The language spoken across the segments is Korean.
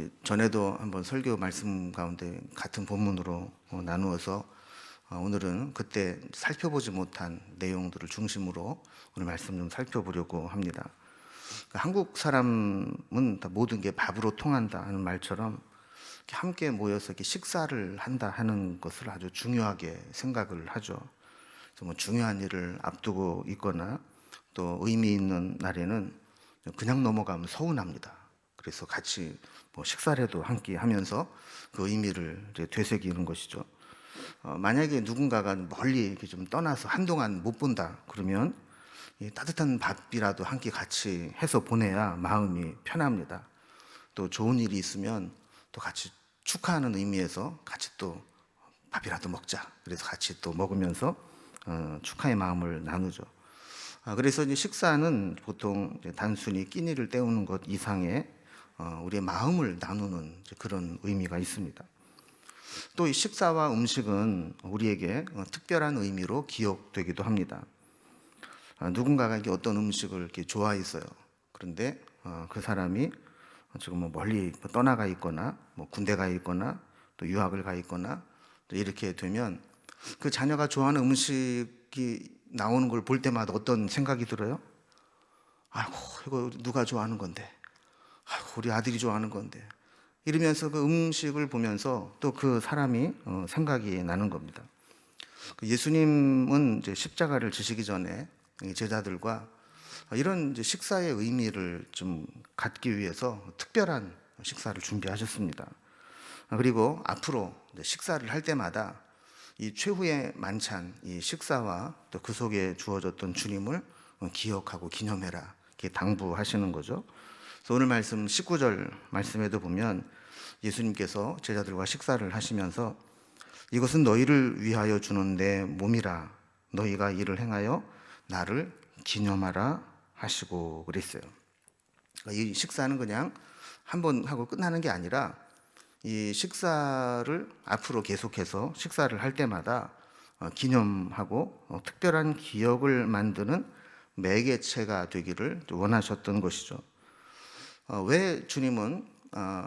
우리 전에도 한번 설교 말씀 가운데 같은 본문으로 나누어서 오늘은 그때 살펴보지 못한 내용들을 중심으로 오늘 말씀 좀 살펴보려고 합니다. 한국 사람은 다 모든 게 밥으로 통한다 하는 말처럼 함께 모여서 이렇게 식사를 한다 하는 것을 아주 중요하게 생각을 하죠. 그래서 뭐 중요한 일을 앞두고 있거나 또 의미 있는 날에는 그냥 넘어가면 서운합니다. 그래서 같이 뭐 식사라도 함께 하면서 그 의미를 이제 되새기는 것이죠. 만약에 누군가가 멀리 이렇게 좀 떠나서 한동안 못 본다 그러면 이 따뜻한 밥이라도 함께 같이 해서 보내야 마음이 편합니다. 또 좋은 일이 있으면 또 같이 축하하는 의미에서 같이 또 밥이라도 먹자. 그래서 같이 또 먹으면서 축하의 마음을 나누죠. 그래서 이제 식사는 보통 이제 단순히 끼니를 때우는 것 이상의 우리의 마음을 나누는 그런 의미가 있습니다. 또 이 식사와 음식은 우리에게 특별한 의미로 기억되기도 합니다. 누군가가 이게 어떤 음식을 이렇게 좋아했어요. 그런데 그 사람이 지금 뭐 멀리 떠나가 있거나 뭐 군대 가 있거나 또 유학을 가 있거나 또 이렇게 되면 그 자녀가 좋아하는 음식이 나오는 걸 볼 때마다 어떤 생각이 들어요? 아이고, 이거 누가 좋아하는 건데? 아이고, 우리 아들이 좋아하는 건데. 이러면서 그 음식을 보면서 또 그 사람이 생각이 나는 겁니다. 예수님은 이제 십자가를 지시기 전에 제자들과 이런 이제 식사의 의미를 좀 갖기 위해서 특별한 식사를 준비하셨습니다. 그리고 앞으로 식사를 할 때마다 이 최후의 만찬, 이 식사와 또 그 속에 주어졌던 주님을 기억하고 기념해라 이렇게 당부하시는 거죠. 그래서 오늘 말씀 19절 말씀에도 보면 예수님께서 제자들과 식사를 하시면서 이것은 너희를 위하여 주는 내 몸이라 너희가 이를 행하여 나를 기념하라 하시고 그랬어요. 이 식사는 그냥 한 번 하고 끝나는 게 아니라 이 식사를 앞으로 계속해서 식사를 할 때마다 기념하고 특별한 기억을 만드는 매개체가 되기를 원하셨던 것이죠. 왜 주님은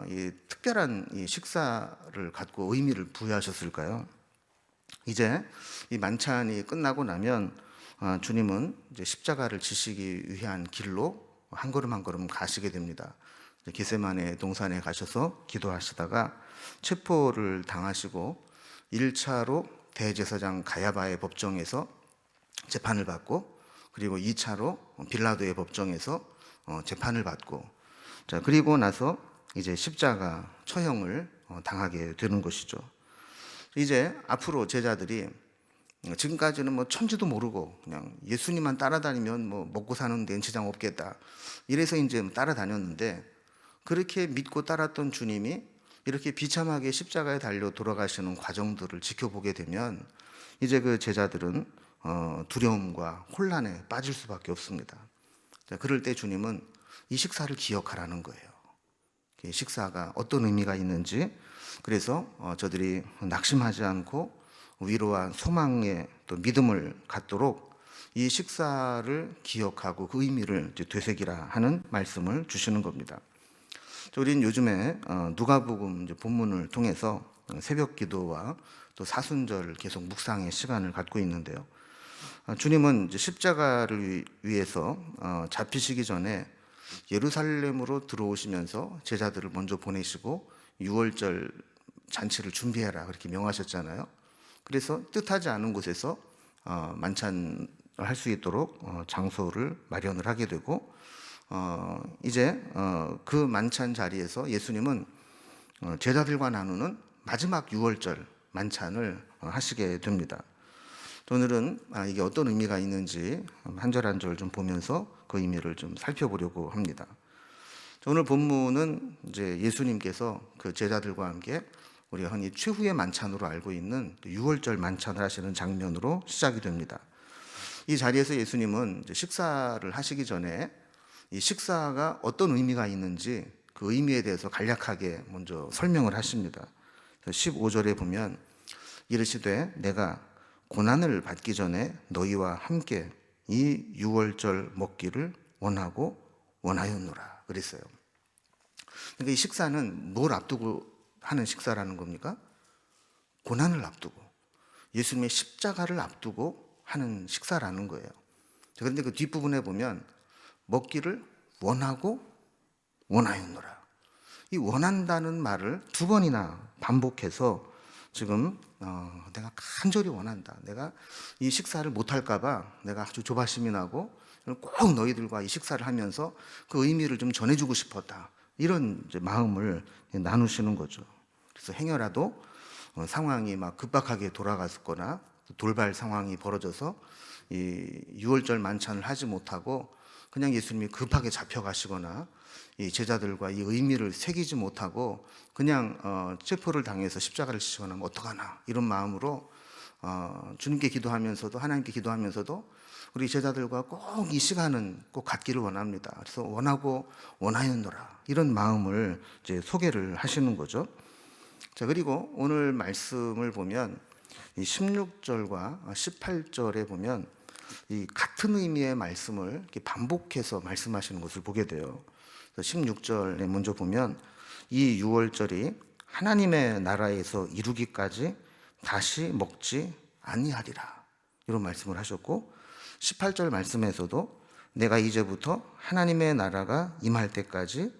이 특별한 이 식사를 갖고 의미를 부여하셨을까요? 이제 이 만찬이 끝나고 나면 주님은 이제 십자가를 지시기 위한 길로 한 걸음 한 걸음 가시게 됩니다. 게세마네 동산에 가셔서 기도하시다가 체포를 당하시고 1차로 대제사장 가야바의 법정에서 재판을 받고 그리고 2차로 빌라도의 법정에서 재판을 받고 자 그리고 나서 이제 십자가 처형을 당하게 되는 것이죠. 이제 앞으로 제자들이 지금까지는 뭐 천지도 모르고 그냥 예수님만 따라다니면 뭐 먹고 사는 데는 지장 없겠다 이래서 이제 따라다녔는데 그렇게 믿고 따랐던 주님이 이렇게 비참하게 십자가에 달려 돌아가시는 과정들을 지켜보게 되면 이제 그 제자들은 두려움과 혼란에 빠질 수밖에 없습니다. 그럴 때 주님은 이 식사를 기억하라는 거예요. 식사가 어떤 의미가 있는지 그래서 저들이 낙심하지 않고 위로와 소망의 또 믿음을 갖도록 이 식사를 기억하고 그 의미를 되새기라 하는 말씀을 주시는 겁니다. 우리는 요즘에 누가복음 본문을 통해서 새벽 기도와 또 사순절 계속 묵상의 시간을 갖고 있는데요. 주님은 이제 십자가를 위해서 잡히시기 전에 예루살렘으로 들어오시면서 제자들을 먼저 보내시고 6월절 잔치를 준비해라 그렇게 명하셨잖아요. 그래서 뜻하지 않은 곳에서 만찬을 할 수 있도록 장소를 마련을 하게 되고 이제 그 만찬 자리에서 예수님은 제자들과 나누는 마지막 6월절 만찬을 하시게 됩니다. 오늘은 이게 어떤 의미가 있는지 한 절 한 절 좀 보면서 그 의미를 좀 살펴보려고 합니다. 오늘 본문은 이제 예수님께서 그 제자들과 함께 우리가 흔히 최후의 만찬으로 알고 있는 6월절 만찬을 하시는 장면으로 시작이 됩니다. 이 자리에서 예수님은 이제 식사를 하시기 전에 이 식사가 어떤 의미가 있는지 그 의미에 대해서 간략하게 먼저 설명을 하십니다. 15절에 보면 이르시되 내가 고난을 받기 전에 너희와 함께 이 6월절 먹기를 원하고 원하였노라 그랬어요. 그러니까 이 식사는 뭘 앞두고 하는 식사라는 겁니까? 고난을 앞두고, 예수님의 십자가를 앞두고 하는 식사라는 거예요. 그런데 그 뒷부분에 보면 먹기를 원하고 원하였노라. 이 원한다는 말을 두 번이나 반복해서 지금 내가 간절히 원한다. 내가 이 식사를 못할까 봐 내가 아주 조바심이 나고 꼭 너희들과 이 식사를 하면서 그 의미를 좀 전해주고 싶었다. 이런 이제 마음을 나누시는 거죠. 그래서 행여라도 상황이 막 급박하게 돌아갔거나 돌발 상황이 벌어져서 이 유월절 만찬을 하지 못하고 그냥 예수님이 급하게 잡혀가시거나 이 제자들과 이 의미를 새기지 못하고 그냥 체포를 당해서 십자가를 지시거나 하면 어떡하나 이런 마음으로 주님께 기도하면서도 하나님께 기도하면서도 우리 제자들과 꼭 이 시간은 꼭 갖기를 원합니다. 그래서 원하고 원하였노라 이런 마음을 이제 소개를 하시는 거죠. 자, 그리고 오늘 말씀을 보면 이 16절과 18절에 보면 이 같은 의미의 말씀을 이렇게 반복해서 말씀하시는 것을 보게 돼요. 16절에 먼저 보면 이 유월절이 하나님의 나라에서 이루기까지 다시 먹지 아니하리라 이런 말씀을 하셨고, 18절 말씀에서도 내가 이제부터 하나님의 나라가 임할 때까지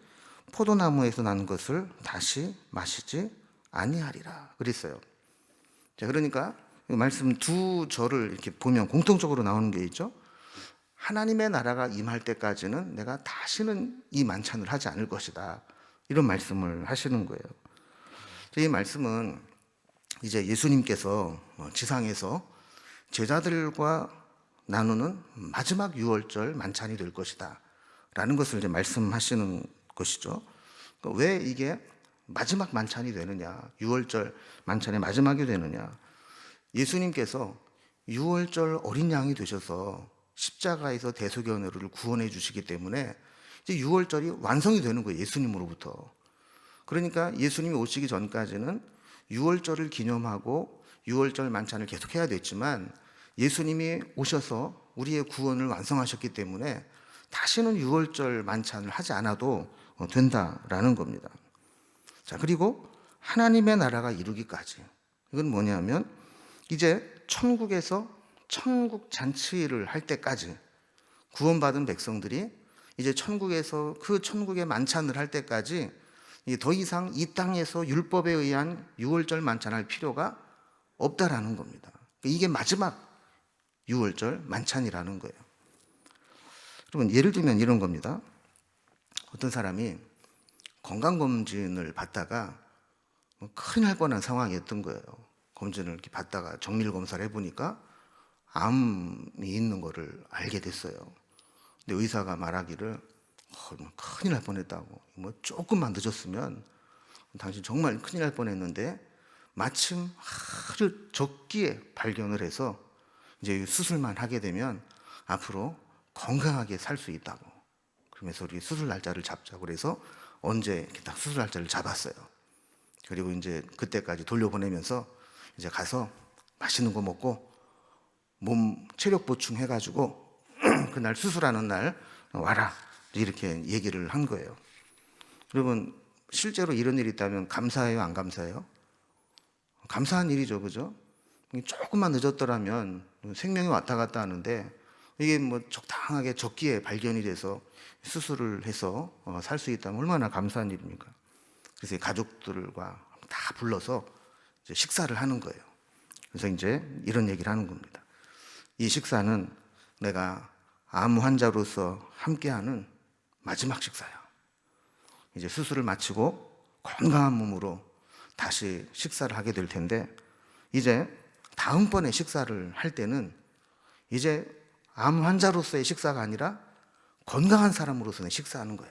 포도나무에서 난 것을 다시 마시지 아니하리라 그랬어요. 자, 그러니까 말씀 두 절을 이렇게 보면 공통적으로 나오는 게 있죠. 하나님의 나라가 임할 때까지는 내가 다시는 이 만찬을 하지 않을 것이다. 이런 말씀을 하시는 거예요. 이 말씀은 이제 예수님께서 지상에서 제자들과 나누는 마지막 유월절 만찬이 될 것이다. 라는 것을 이제 말씀하시는 것이죠. 왜 이게 마지막 만찬이 되느냐, 유월절 만찬의 마지막이 되느냐. 예수님께서 유월절 어린 양이 되셔서 십자가에서 대속연회를 구원해 주시기 때문에 이제 유월절이 완성이 되는 거예요. 예수님으로부터. 그러니까 예수님이 오시기 전까지는 유월절을 기념하고 유월절 만찬을 계속해야 됐지만 예수님이 오셔서 우리의 구원을 완성하셨기 때문에 다시는 유월절 만찬을 하지 않아도 된다라는 겁니다. 자, 그리고 하나님의 나라가 이루기까지, 이건 뭐냐면 이제 천국에서 천국 잔치를 할 때까지 구원받은 백성들이 이제 천국에서 그 천국의 만찬을 할 때까지 더 이상 이 땅에서 율법에 의한 유월절 만찬할 필요가 없다라는 겁니다. 이게 마지막 유월절 만찬이라는 거예요. 여러분, 예를 들면 이런 겁니다. 어떤 사람이 건강검진을 받다가 큰일 날 뻔한 상황이었던 거예요. 검진을 이렇게 받다가 정밀 검사를 해보니까 암이 있는 거를 알게 됐어요. 근데 의사가 말하기를 큰일 날 뻔했다고. 조금만 늦었으면 당신 정말 큰일 날 뻔했는데 마침 아주 적기에 발견을 해서 이제 수술만 하게 되면 앞으로 건강하게 살 수 있다고. 그러면서 우리 수술 날짜를 잡자고 그래서 언제 이렇게 딱 수술 날짜를 잡았어요. 그리고 이제 그때까지 돌려보내면서 이제 가서 맛있는 거 먹고 몸 체력 보충해가지고 그날 수술하는 날 와라 이렇게 얘기를 한 거예요. 여러분, 실제로 이런 일이 있다면 감사해요, 안 감사해요? 감사한 일이죠, 그죠? 조금만 늦었더라면 생명이 왔다 갔다 하는데 이게 적당하게 적기에 발견이 돼서 수술을 해서 살 수 있다면 얼마나 감사한 일입니까? 그래서 가족들과 다 불러서 이제 식사를 하는 거예요. 그래서 이제 이런 얘기를 하는 겁니다. 이 식사는 내가 암 환자로서 함께하는 마지막 식사야. 이제 수술을 마치고 건강한 몸으로 다시 식사를 하게 될 텐데 이제 다음번에 식사를 할 때는 이제 암 환자로서의 식사가 아니라 건강한 사람으로서의 식사하는 거야.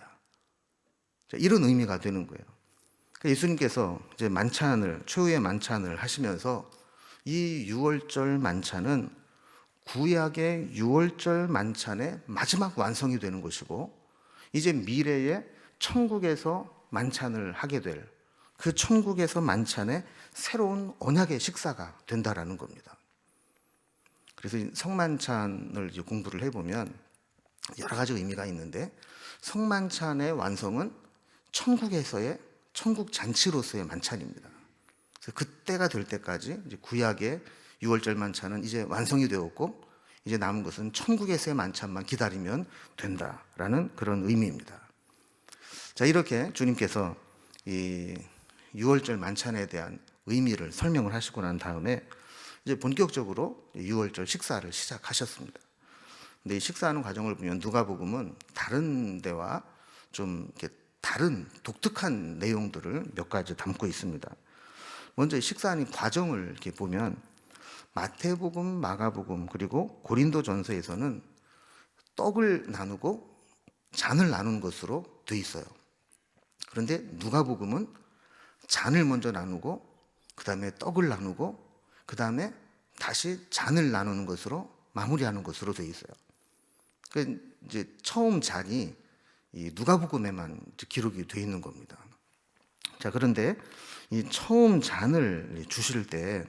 이런 의미가 되는 거예요. 예수님께서 이제 만찬을, 최후의 만찬을 하시면서 이 유월절 만찬은 구약의 유월절 만찬의 마지막 완성이 되는 것이고 이제 미래의 천국에서 만찬을 하게 될 그 천국에서 만찬의 새로운 언약의 식사가 된다라는 겁니다. 그래서 성만찬을 이제 공부를 해보면 여러 가지 의미가 있는데 성만찬의 완성은 천국에서의 천국 잔치로서의 만찬입니다. 그래서 그때가 될 때까지 이제 구약의 유월절 만찬은 이제 완성이 되었고 이제 남은 것은 천국에서의 만찬만 기다리면 된다라는 그런 의미입니다. 자, 이렇게 주님께서 이 유월절 만찬에 대한 의미를 설명을 하시고 난 다음에 이제 본격적으로 유월절 식사를 시작하셨습니다. 근데 이 식사하는 과정을 보면 누가복음은 다른 데와 좀 이렇게 다른 독특한 내용들을 몇 가지 담고 있습니다. 먼저 이 식사하는 과정을 이렇게 보면 마태복음, 마가복음 그리고 고린도전서에서는 떡을 나누고 잔을 나눈 것으로 돼 있어요. 그런데 누가복음은 잔을 먼저 나누고 그 다음에 떡을 나누고 그 다음에 다시 잔을 나누는 것으로 마무리하는 것으로 돼 있어요. 그 이제 처음 잔이 이 누가복음에만 기록이 돼 있는 겁니다. 자, 그런데 이 처음 잔을 주실 때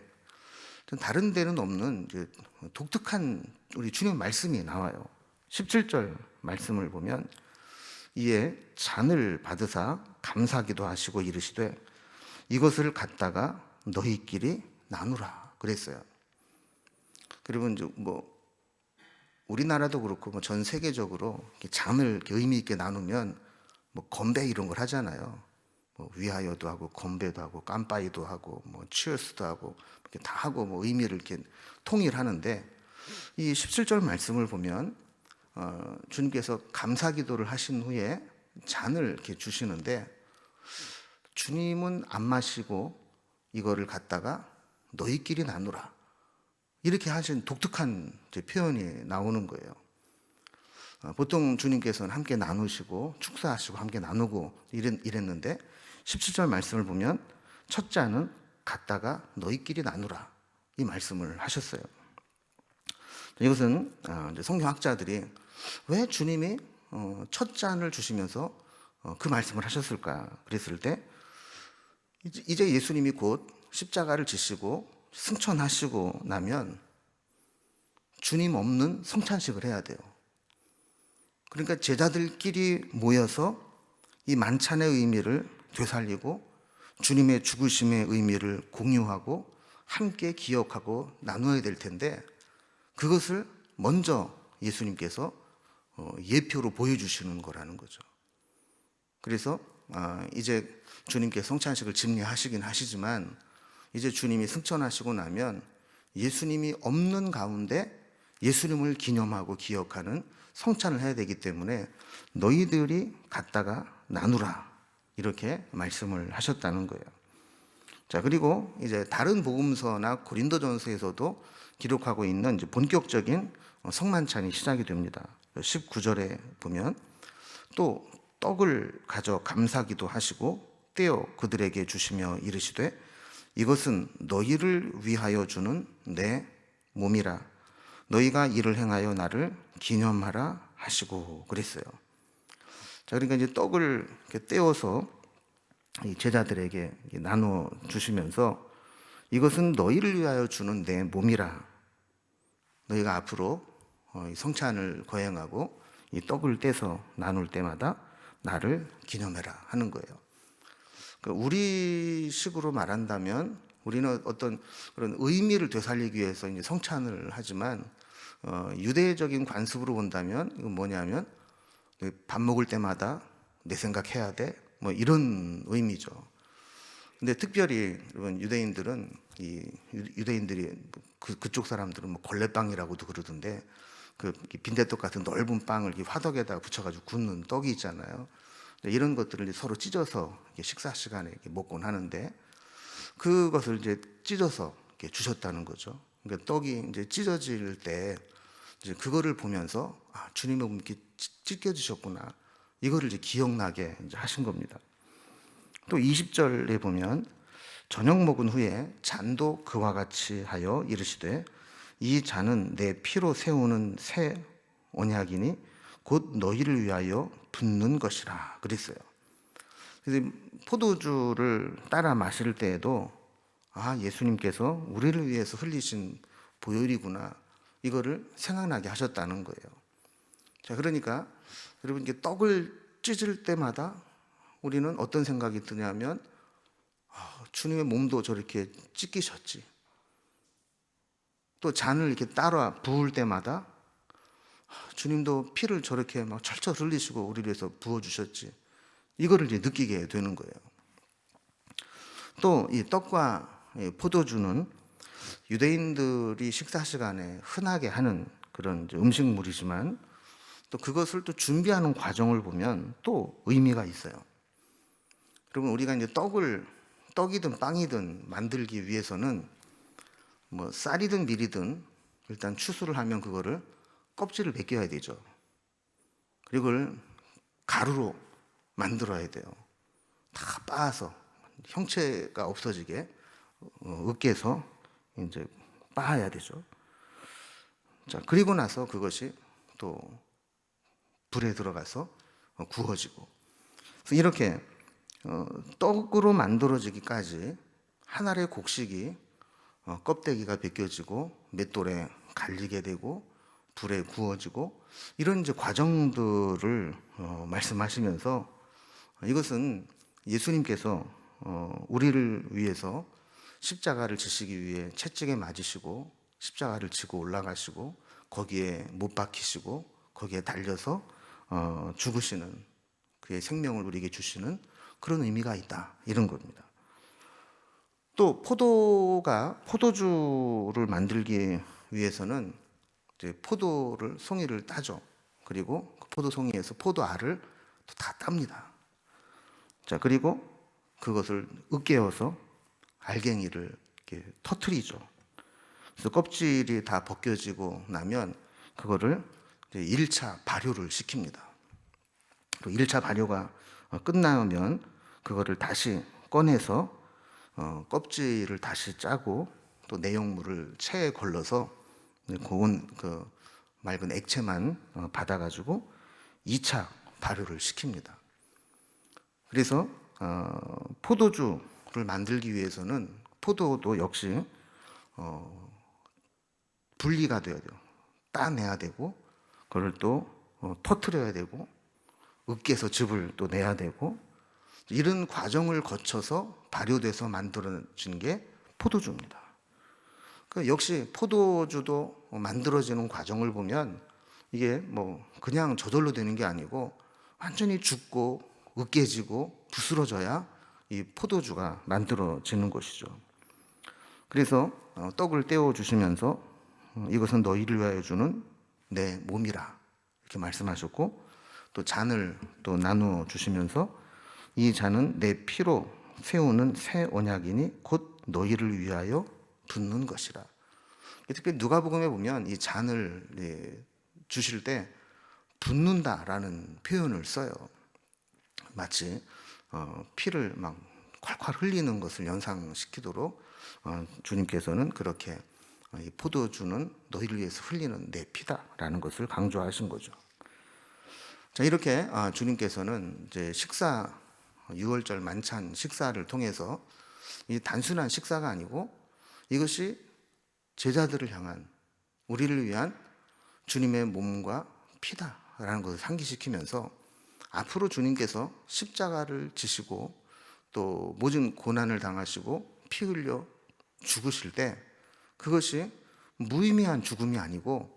다른 데는 없는 독특한 우리 주님 말씀이 나와요. 17절 말씀을 보면 이에 잔을 받으사 감사기도 하시고 이르시되 이것을 갖다가 너희끼리 나누라 그랬어요. 그리고 이제 우리나라도 그렇고 전 세계적으로 잔을 이렇게 의미 있게 나누면 건배 이런 걸 하잖아요. 위하여도 하고 건배도 하고 깜빠이도 하고 치어스도 하고 이렇게 다 하고 의미를 이렇게 통일하는데 이 17절 말씀을 보면 주님께서 감사기도를 하신 후에 잔을 이렇게 주시는데 주님은 안 마시고 이거를 갖다가 너희끼리 나누라 이렇게 하신 독특한 표현이 나오는 거예요. 보통 주님께서는 함께 나누시고 축사하시고 함께 나누고 이랬는데 17절 말씀을 보면 첫 잔은 갖다가 너희끼리 나누라 이 말씀을 하셨어요. 이것은 성경학자들이 왜 주님이 첫 잔을 주시면서 그 말씀을 하셨을까 그랬을 때 이제 예수님이 곧 십자가를 지시고 승천하시고 나면 주님 없는 성찬식을 해야 돼요. 그러니까 제자들끼리 모여서 이 만찬의 의미를 되살리고 주님의 죽으심의 의미를 공유하고 함께 기억하고 나누어야 될 텐데 그것을 먼저 예수님께서 예표로 보여주시는 거라는 거죠. 그래서 이제 주님께서 성찬식을 집례하시긴 하시지만 이제 주님이 승천하시고 나면 예수님이 없는 가운데 예수님을 기념하고 기억하는 성찬을 해야 되기 때문에 너희들이 갖다가 나누라 이렇게 말씀을 하셨다는 거예요. 자, 그리고 이제 다른 복음서나 고린도전서에서도 기록하고 있는 이제 본격적인 성만찬이 시작이 됩니다. 19절에 보면 또 떡을 가져 감사기도 하시고 떼어 그들에게 주시며 이르시되 이것은 너희를 위하여 주는 내 몸이라 너희가 이를 행하여 나를 기념하라 하시고 그랬어요. 자, 그러니까 이제 떡을 이렇게 떼어서 제자들에게 나눠 주시면서 이것은 너희를 위하여 주는 내 몸이라 너희가 앞으로 성찬을 거행하고 이 떡을 떼서 나눌 때마다 나를 기념해라 하는 거예요. 우리식으로 말한다면 우리는 어떤 그런 의미를 되살리기 위해서 이제 성찬을 하지만 유대적인 관습으로 본다면 이건 뭐냐면 밥 먹을 때마다 내 생각해야 돼 이런 의미죠. 근데 특별히 여러분 유대인들은 유대인들이 그쪽 사람들은 걸레빵이라고도 그러던데 그 빈대떡 같은 넓은 빵을 화덕에다가 붙여가지고 굽는 떡이 있잖아요. 이런 것들을 서로 찢어서 식사 시간에 먹곤 하는데 그것을 이제 찢어서 주셨다는 거죠. 그러니까 떡이 이제 찢어질 때 이제 그거를 보면서 주님의 몸 이렇게 찢겨 주셨구나. 이거를 이제 기억나게 이제 하신 겁니다. 또 20절에 보면 저녁 먹은 후에 잔도 그와 같이 하여 이르시되 이 잔은 내 피로 세우는 새 언약이니 곧 너희를 위하여 붓는 것이라 그랬어요. 그래서 포도주를 따라 마실 때에도 예수님께서 우리를 위해서 흘리신 보혈이구나 이거를 생각나게 하셨다는 거예요. 자, 그러니까 여러분 떡을 찢을 때마다 우리는 어떤 생각이 드냐면 주님의 몸도 저렇게 찢기셨지. 또 잔을 이렇게 따라 부을 때마다 주님도 피를 저렇게 막 철철 흘리시고 우리를 위해서 부어주셨지. 이거를 이제 느끼게 되는 거예요. 또 이 떡과 포도주는 유대인들이 식사 시간에 흔하게 하는 그런 음식물이지만 또 그것을 또 준비하는 과정을 보면 또 의미가 있어요. 그러면 우리가 이제 떡이든 빵이든 만들기 위해서는 뭐 쌀이든 밀이든 일단 추수를 하면 그거를 껍질을 벗겨야 되죠. 그리고 그걸 가루로 만들어야 돼요. 다 빻아서 형체가 없어지게 으깨서 이제 빻아야 되죠. 자, 그리고 나서 그것이 또 불에 들어가서 구워지고, 그래서 이렇게 떡으로 만들어지기까지 한 알의 곡식이 껍데기가 벗겨지고 맷돌에 갈리게 되고 불에 구워지고, 이런 이제 과정들을 말씀하시면서 이것은 예수님께서 우리를 위해서 십자가를 지시기 위해 채찍에 맞으시고 십자가를 지고 올라가시고 거기에 못 박히시고 거기에 달려서 죽으시는, 그의 생명을 우리에게 주시는 그런 의미가 있다, 이런 겁니다. 또 포도주를 만들기 위해서는 이제 송이를 따죠. 그리고 그 포도 송이에서 포도알을 또 다 땁니다. 자, 그리고 그것을 으깨어서 알갱이를 이렇게 터트리죠. 그래서 껍질이 다 벗겨지고 나면 그거를 이제 1차 발효를 시킵니다. 또 1차 발효가 끝나면 그거를 다시 꺼내서 껍질을 다시 짜고 또 내용물을 체에 걸러서 고운 그 맑은 액체만 받아가지고 2차 발효를 시킵니다. 그래서 포도주를 만들기 위해서는 포도도 역시 분리가 돼야 돼요. 따내야 되고 그걸 또 터트려야 되고 으깨서 즙을 또 내야 되고, 이런 과정을 거쳐서 발효돼서 만들어진 게 포도주입니다. 역시 포도주도 만들어지는 과정을 보면 이게 뭐 그냥 저절로 되는 게 아니고 완전히 죽고 으깨지고 부스러져야 이 포도주가 만들어지는 것이죠. 그래서 떡을 떼어 주시면서 이것은 너희를 위하여 주는 내 몸이라 이렇게 말씀하셨고, 또 잔을 또 나누어 주시면서 이 잔은 내 피로 세우는 새 언약이니 곧 너희를 위하여 붓는 것이라. 특히 누가복음에 보면 이 잔을 주실 때 붓는다라는 표현을 써요. 마치 피를 막 콸콸 흘리는 것을 연상시키도록 주님께서는 그렇게 이 포도주는 너희를 위해서 흘리는 내 피다라는 것을 강조하신 거죠. 자, 이렇게 주님께서는 이제 식사, 6월절 만찬 식사를 통해서 이 단순한 식사가 아니고 이것이 제자들을 향한, 우리를 위한 주님의 몸과 피다라는 것을 상기시키면서 앞으로 주님께서 십자가를 지시고 또 모든 고난을 당하시고 피 흘려 죽으실 때 그것이 무의미한 죽음이 아니고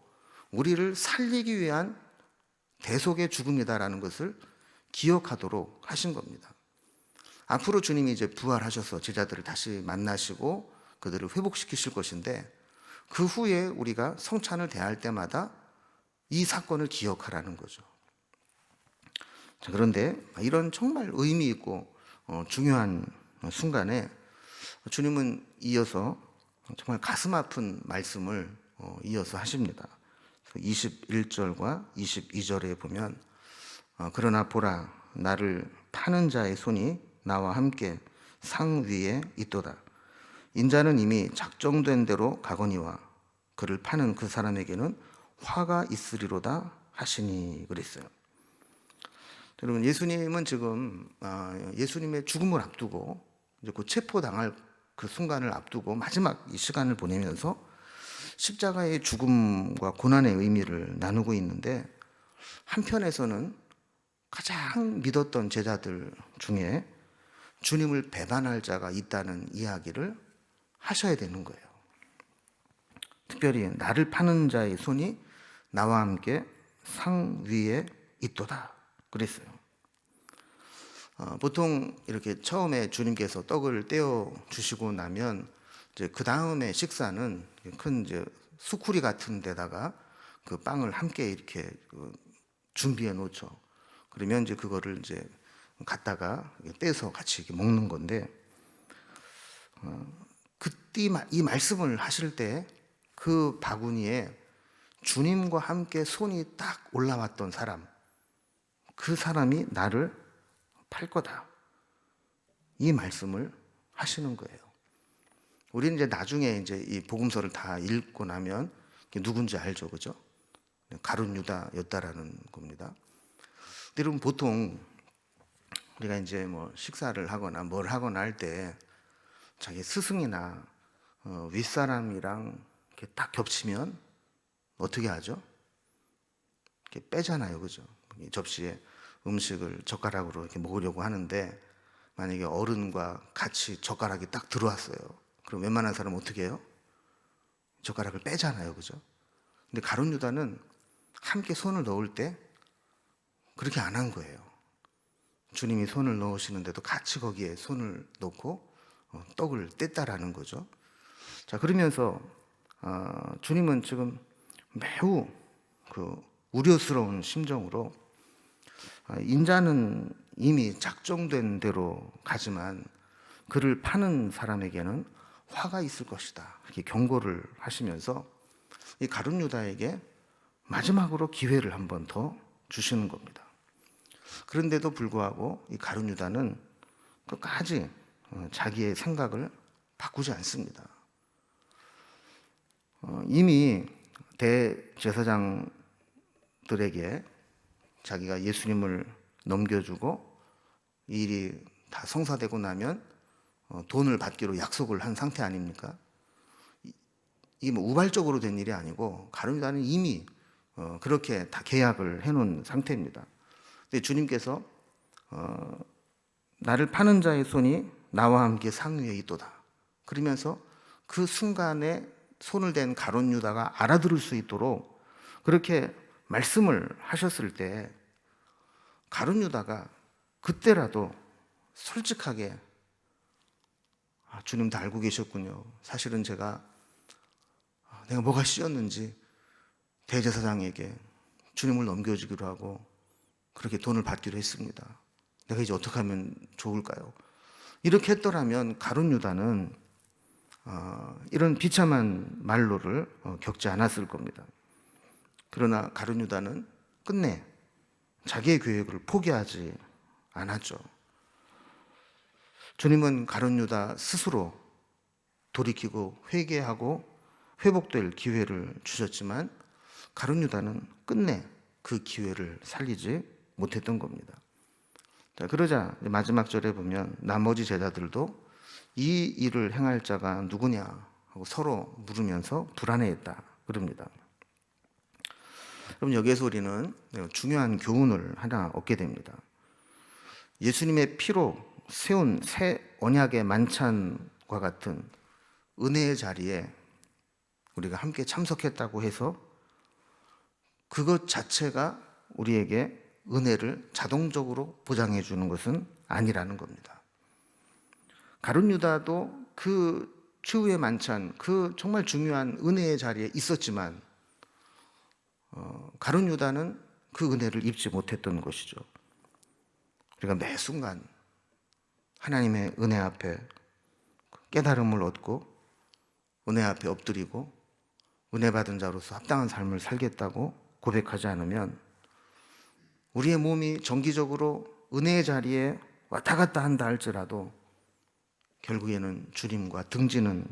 우리를 살리기 위한 대속의 죽음이다라는 것을 기억하도록 하신 겁니다. 앞으로 주님이 이제 부활하셔서 제자들을 다시 만나시고 그들을 회복시키실 것인데, 그 후에 우리가 성찬을 대할 때마다 이 사건을 기억하라는 거죠. 자, 그런데 이런 정말 의미 있고 중요한 순간에 주님은 이어서 정말 가슴 아픈 말씀을 이어서 하십니다. 21절과 22절에 보면 그러나 보라, 나를 파는 자의 손이 나와 함께 상 위에 있도다. 인자는 이미 작정된 대로 가거니와 그를 파는 그 사람에게는 화가 있으리로다 하시니 그랬어요. 여러분, 예수님은 지금 예수님의 죽음을 앞두고 이제 그 체포당할 그 순간을 앞두고 마지막 이 시간을 보내면서 십자가의 죽음과 고난의 의미를 나누고 있는데, 한편에서는 가장 믿었던 제자들 중에 주님을 배반할 자가 있다는 이야기를 하셔야 되는 거예요. 특별히 나를 파는 자의 손이 나와 함께 상 위에 있도다 그랬어요. 보통 이렇게 처음에 주님께서 떡을 떼어 주시고 나면 이제 그 다음에 식사는 큰 이제 수쿠리 같은 데다가 그 빵을 함께 이렇게 준비해 놓죠. 그러면 이제 그거를 이제 갖다가 떼서 같이 이렇게 먹는 건데, 그때 이 말씀을 하실 때 그 바구니에 주님과 함께 손이 딱 올라왔던 사람, 그 사람이 나를 팔 거다, 이 말씀을 하시는 거예요. 우리는 이제 나중에 이제 이 복음서를 다 읽고 나면 누군지 알죠, 그죠? 가룟 유다였다라는 겁니다. 근데 여러분, 보통 우리가 이제 뭐 식사를 하거나 뭘 하거나 할 때 자기 스승이나 윗사람이랑 이렇게 딱 겹치면 어떻게 하죠? 이렇게 빼잖아요, 그죠? 접시에 음식을 젓가락으로 이렇게 먹으려고 하는데, 만약에 어른과 같이 젓가락이 딱 들어왔어요. 그럼 웬만한 사람은 어떻게 해요? 젓가락을 빼잖아요, 그죠? 근데 가룟 유다는 함께 손을 넣을 때 그렇게 안 한 거예요. 주님이 손을 넣으시는데도 같이 거기에 손을 넣고 떡을 뗐다라는 거죠. 자, 그러면서 주님은 지금 매우 우려스러운 심정으로, 인자는 이미 작정된 대로 가지만 그를 파는 사람에게는 화가 있을 것이다, 이렇게 경고를 하시면서 이 가룟 유다에게 마지막으로 기회를 한 번 더 주시는 겁니다. 그런데도 불구하고 이 가룟 유다는 끝까지 자기의 생각을 바꾸지 않습니다. 이미 대제사장들에게 자기가 예수님을 넘겨주고 이 일이 다 성사되고 나면 돈을 받기로 약속을 한 상태 아닙니까? 이게 뭐 우발적으로 된 일이 아니고 가룟 유다는 이미 그렇게 다 계약을 해놓은 상태입니다. 근데 주님께서 나를 파는 자의 손이 나와 함께 상 위에 있도다, 그러면서 그 순간에 손을 댄 가룟 유다가 알아들을 수 있도록 그렇게 말씀을 하셨을 때, 가룟 유다가 그때라도 솔직하게 주님 다 알고 계셨군요. 사실은 내가 뭐가 씌었는지 대제사장에게 주님을 넘겨주기로 하고 그렇게 돈을 받기로 했습니다. 내가 이제 어떻게 하면 좋을까요? 이렇게 했더라면 가룟 유다는 이런 비참한 말로를 겪지 않았을 겁니다. 그러나 가룟 유다는 끝내 자기의 계획을 포기하지 않았죠. 주님은 가룟 유다 스스로 돌이키고 회개하고 회복될 기회를 주셨지만 가룟 유다는 끝내 그 기회를 살리지 못했던 겁니다. 자, 그러자 마지막 절에 보면 나머지 제자들도 이 일을 행할 자가 누구냐 하고 서로 물으면서 불안해했다 그럽니다. 그럼 여기에서 우리는 중요한 교훈을 하나 얻게 됩니다. 예수님의 피로 세운 새 언약의 만찬과 같은 은혜의 자리에 우리가 함께 참석했다고 해서 그것 자체가 우리에게 은혜를 자동적으로 보장해 주는 것은 아니라는 겁니다. 가룟 유다도 그 최후의 만찬, 그 정말 중요한 은혜의 자리에 있었지만 가룟 유다는 그 은혜를 입지 못했던 것이죠. 우리가 매 순간 하나님의 은혜 앞에 깨달음을 얻고 은혜 앞에 엎드리고 은혜 받은 자로서 합당한 삶을 살겠다고 고백하지 않으면 우리의 몸이 정기적으로 은혜의 자리에 왔다 갔다 한다 할지라도 결국에는 주님과 등지는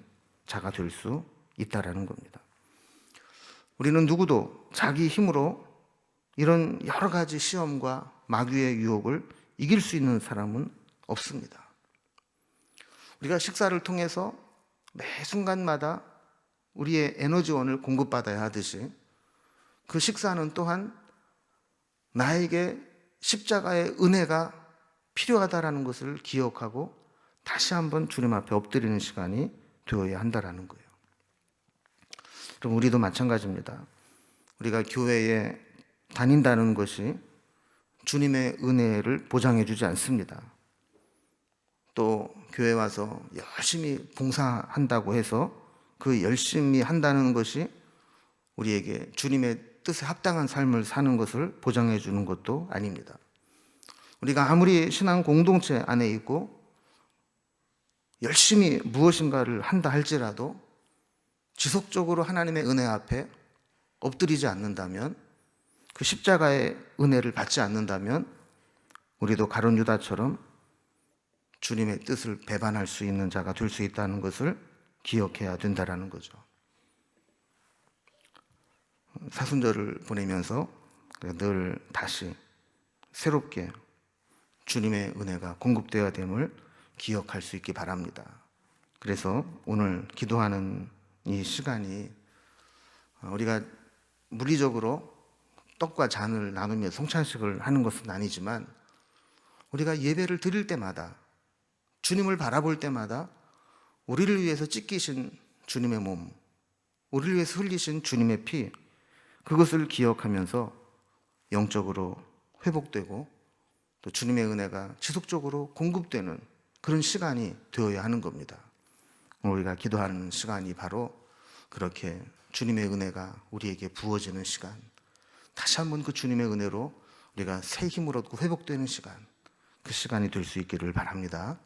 자가 될 수 있다라는 겁니다. 우리는 누구도 자기 힘으로 이런 여러 가지 시험과 마귀의 유혹을 이길 수 있는 사람은 없습니다. 우리가 식사를 통해서 매 순간마다 우리의 에너지원을 공급받아야 하듯이 그 식사는 또한 나에게 십자가의 은혜가 필요하다라는 것을 기억하고 다시 한번 주님 앞에 엎드리는 시간이 되어야 한다라는 거예요. 그럼 우리도 마찬가지입니다. 우리가 교회에 다닌다는 것이 주님의 은혜를 보장해 주지 않습니다. 또 교회 와서 열심히 봉사한다고 해서 그 열심히 한다는 것이 우리에게 주님의 뜻에 합당한 삶을 사는 것을 보장해 주는 것도 아닙니다. 우리가 아무리 신앙 공동체 안에 있고 열심히 무엇인가를 한다 할지라도 지속적으로 하나님의 은혜 앞에 엎드리지 않는다면, 그 십자가의 은혜를 받지 않는다면 우리도 가룟 유다처럼 주님의 뜻을 배반할 수 있는 자가 될 수 있다는 것을 기억해야 된다는 거죠. 사순절을 보내면서 늘 다시 새롭게 주님의 은혜가 공급되어야 됨을 기억할 수 있기 바랍니다. 그래서 오늘 기도하는 이 시간이 우리가 물리적으로 떡과 잔을 나누며 성찬식을 하는 것은 아니지만 우리가 예배를 드릴 때마다, 주님을 바라볼 때마다 우리를 위해서 찢기신 주님의 몸, 우리를 위해서 흘리신 주님의 피, 그것을 기억하면서 영적으로 회복되고 또 주님의 은혜가 지속적으로 공급되는 그런 시간이 되어야 하는 겁니다. 우리가 기도하는 시간이 바로 그렇게 주님의 은혜가 우리에게 부어지는 시간, 다시 한번 그 주님의 은혜로 우리가 새 힘을 얻고 회복되는 시간, 그 시간이 될 수 있기를 바랍니다.